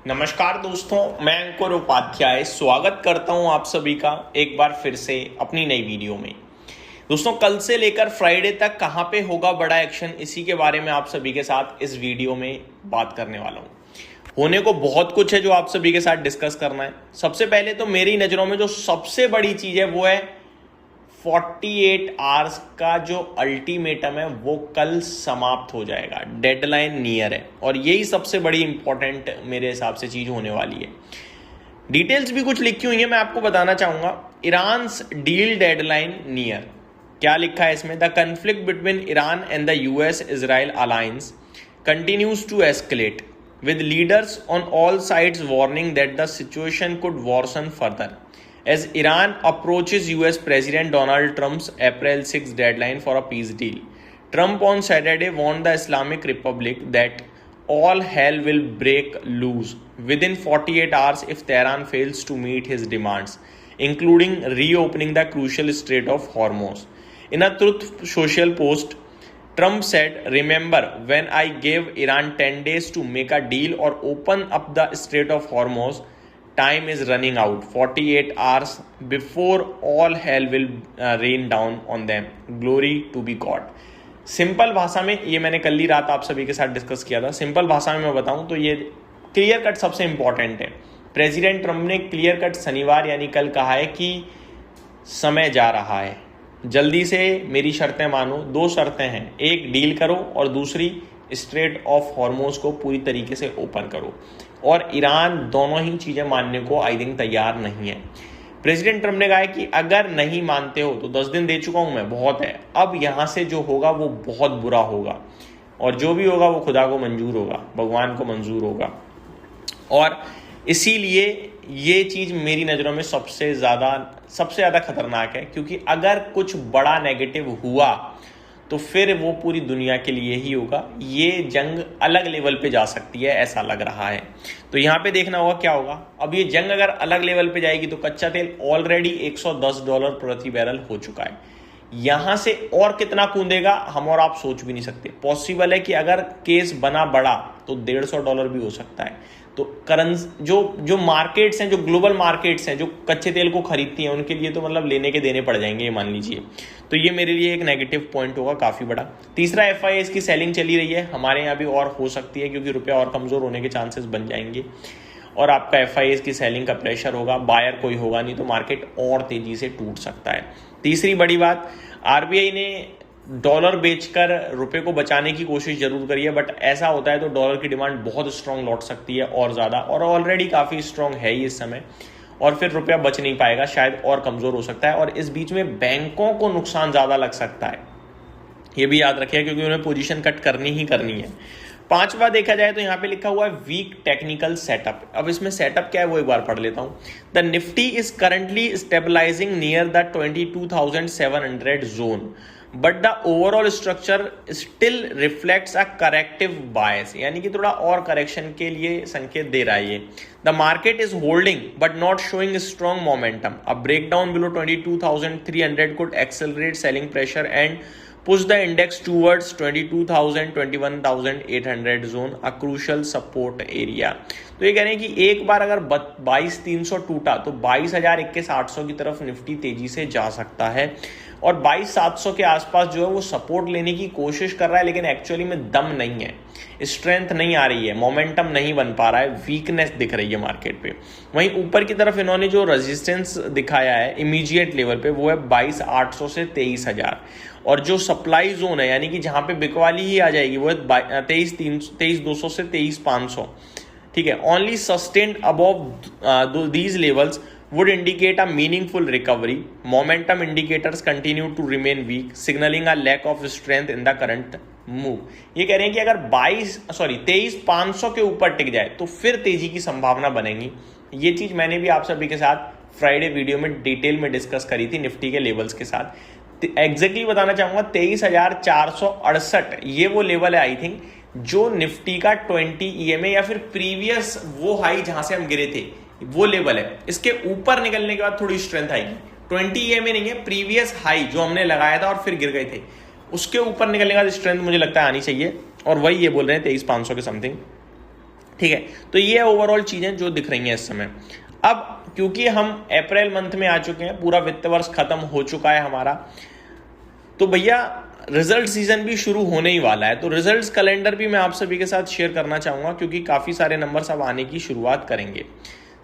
नमस्कार दोस्तों, मैं अंकुर उपाध्याय स्वागत करता हूं आप सभी का एक बार फिर से अपनी नई वीडियो में। दोस्तों, कल से लेकर फ्राइडे तक कहां पे होगा बड़ा एक्शन, इसी के बारे में आप सभी के साथ इस वीडियो में बात करने वाला हूं। होने को बहुत कुछ है जो आप सभी के साथ डिस्कस करना है। सबसे पहले तो मेरी नज़रों में जो सबसे बड़ी चीज़ है वो है 48 आवर्स का जो अल्टीमेटम है वो कल समाप्त हो जाएगा। डेडलाइन नियर है और यही सबसे बड़ी इंपॉर्टेंट मेरे हिसाब से चीज़ होने वाली है। डिटेल्स भी कुछ लिखी हुई है, मैं आपको बताना चाहूँगा। ईरान्स डील डेडलाइन नियर, क्या लिखा है इसमें? The conflict between Iran and the US Israel alliance continues to escalate, with leaders on all sides warning that the situation could worsen further as Iran approaches US President Donald Trump's April 6 deadline for a peace deal. Trump on Saturday warned the Islamic Republic that all hell will break loose within 48 hours if Tehran fails to meet his demands, including reopening the crucial Strait of Hormuz. In a Truth Social post, Trump said, "Remember when I gave Iran 10 days to make a deal or open up the Strait of Hormuz? Time is running out. 48 hours before all hell will rain down on them. Glory to be God." Simple भाषा में, ये मैंने कल ही रात आप सभी के साथ डिस्कस किया था। सिंपल भाषा में मैं बताऊं तो ये क्लियर कट सबसे इंपॉर्टेंट है। प्रेसिडेंट ट्रंप ने क्लियर कट शनिवार यानी कल कहा है कि समय जा रहा है, जल्दी से मेरी शर्तें मानो। दो शर्तें हैं, एक डील करो और दूसरी स्ट्रेट ऑफ हॉर्मोज को पूरी तरीके से ओपन करो। और ईरान दोनों ही चीज़ें मानने को आई थिंक तैयार नहीं है। प्रेसिडेंट ट्रंप ने कहा है कि अगर नहीं मानते हो तो 10 दिन दे चुका हूं मैं, बहुत है। अब यहाँ से जो होगा वो बहुत बुरा होगा और जो भी होगा वो खुदा को मंजूर होगा, भगवान को मंजूर होगा। और इसीलिए ये चीज़ मेरी नज़रों में सबसे ज़्यादा खतरनाक है, क्योंकि अगर कुछ बड़ा नेगेटिव हुआ तो फिर वो पूरी दुनिया के लिए ही होगा। ये जंग अलग लेवल पे जा सकती है, ऐसा लग रहा है। तो यहाँ पे देखना होगा क्या होगा। अब ये जंग अगर अलग लेवल पे जाएगी तो कच्चा तेल ऑलरेडी $110 प्रति बैरल हो चुका है। यहाँ से और कितना कूदेगा हम और आप सोच भी नहीं सकते। पॉसिबल है कि अगर केस बना बड़ा तो $150 भी हो सकता है। तो करंसी जो मार्केट्स हैं, जो ग्लोबल मार्केट्स हैं, जो कच्चे तेल को खरीदती हैं, उनके लिए तो मतलब लेने के देने पड़ जाएंगे, ये मान लीजिए। तो ये मेरे लिए एक नेगेटिव पॉइंट होगा काफ़ी बड़ा। तीसरा, FIS की सेलिंग चली रही है, हमारे यहाँ भी और हो सकती है क्योंकि रुपया और कमज़ोर होने के चांसेस बन जाएंगे और आपका FIS की सेलिंग का प्रेशर होगा। बायर कोई होगा नहीं तो मार्केट और तेज़ी से टूट सकता है। तीसरी बड़ी बात, RBI ने डॉलर बेचकर रुपए को बचाने की कोशिश जरूर करी है, बट ऐसा होता है तो डॉलर की डिमांड बहुत स्ट्रांग लौट सकती है और ज़्यादा, और ऑलरेडी काफ़ी स्ट्रांग है ही इस समय, और फिर रुपया बच नहीं पाएगा, शायद और कमज़ोर हो सकता है। और इस बीच में बैंकों को नुकसान ज़्यादा लग सकता है, ये भी याद रखिए, क्योंकि उन्हें पोजीशन कट करनी ही करनी है। पांचवा देखा जाए तो यहाँ पे लिखा हुआ है वीक टेक्निकल सेटअप। अब इसमें सेटअप क्या है वो एक बार पढ़ लेता हूँ। The Nifty is currently stabilising near the 22,700 zone, but the overall structure still reflects a corrective bias, यानी कि थोड़ा और करेक्शन के लिए संकेत दे रहा है ये। The market is holding but not showing strong momentum. A breakdown below 22,300 could accelerate selling pressure and push the index towards 22,000 21,800 zone, a crucial support area। तो ये कह रहे हैं कि एक बार अगर 22,300 टूटा तो 22,000 की तरफ निफ्टी तेजी से जा सकता है, और 22,700 के आसपास जो है वो सपोर्ट लेने की कोशिश कर रहा है, लेकिन एक्चुअली में दम नहीं है, स्ट्रेंथ नहीं आ रही है, मोमेंटम नहीं बन पा रहा है, वीकनेस दिख रही है मार्केट पे। वहीं ऊपर की तरफ इन्होंने जो रेजिस्टेंस दिखाया है इमीडिएट लेवल पे वो है 22,800 से 23,000, और जो सप्लाई जोन है यानी कि जहां पे बिकवाली ही आ जाएगी वो है 23,200 से 23,500। ठीक है, only sustained above these levels would indicate a meaningful recovery. Momentum indicators continue to remain weak, signaling a lack of strength in the current move. ये कह रहे हैं कि अगर 23,500 के ऊपर टिक जाए तो फिर तेजी की संभावना बनेगी। ये चीज मैंने भी आप सभी के साथ फ्राइडे वीडियो में डिटेल में डिस्कस करी थी निफ्टी के लेवल्स के साथ। एग्जैक्टली बताना चाहूंगा 23,468 ये वो लेवल है आई थिंक जो निफ्टी का 20 EMA या फिर प्रीवियस वो हाई जहां से हम गिरे थे वो लेवल है। इसके ऊपर निकलने के बाद थोड़ी स्ट्रेंथ आएगी। 20 EMA नहीं है, प्रीवियस हाई जो हमने लगाया था और फिर गिर गए थे, उसके ऊपर निकलने के बाद स्ट्रेंथ मुझे लगता है आनी चाहिए, और वही ये बोल रहे हैं 23,500 के समथिंग। ठीक है, तो ये ओवरऑल चीजें जो दिख रही हैं इस समय। अब क्योंकि हम अप्रैल मंथ में आ चुके हैं, पूरा वित्त वर्ष खत्म हो चुका है हमारा, तो भैया रिजल्ट सीजन भी शुरू होने ही वाला है। तो रिजल्ट्स कैलेंडर भी मैं आप सभी के साथ शेयर करना चाहूंगा, क्योंकि काफी सारे नंबर्स अब आने की शुरुआत करेंगे।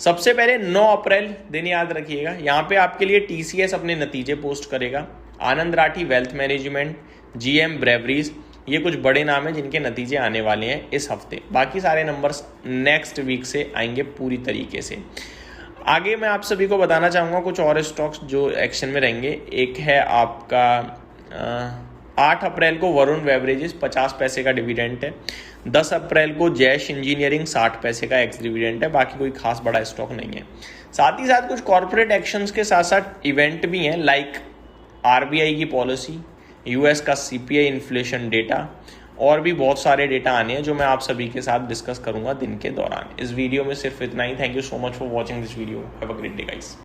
सबसे पहले 9 अप्रैल दिन याद रखिएगा, यहाँ पे आपके लिए TCS अपने नतीजे पोस्ट करेगा, Anand Rathi wealth management, GM breweries, ये कुछ बड़े नाम हैं जिनके नतीजे आने वाले हैं इस हफ्ते। बाकी सारे नंबर्स नेक्स्ट वीक से आएंगे पूरी तरीके से। आगे मैं आप सभी को बताना चाहूँगा कुछ और स्टॉक्स जो एक्शन में रहेंगे। एक है आपका 8 अप्रैल को वरुण बेवरेजेस 50 पैसे का डिविडेंड है। 10 अप्रैल को जैश इंजीनियरिंग 60 पैसे का एक्स डिविडेंड है। बाकी कोई खास बड़ा स्टॉक नहीं है। साथ ही साथ कुछ कॉर्पोरेट एक्शंस के साथ साथ इवेंट भी हैं, लाइक RBI की पॉलिसी, US का CPI इन्फ्लेशन डेटा, और भी बहुत सारे डेटा आने हैं जो मैं आप सभी के साथ डिस्कस करूंगा दिन के दौरान। इस वीडियो में सिर्फ इतना ही। Thank you so much for watching this video. Have a great day guys.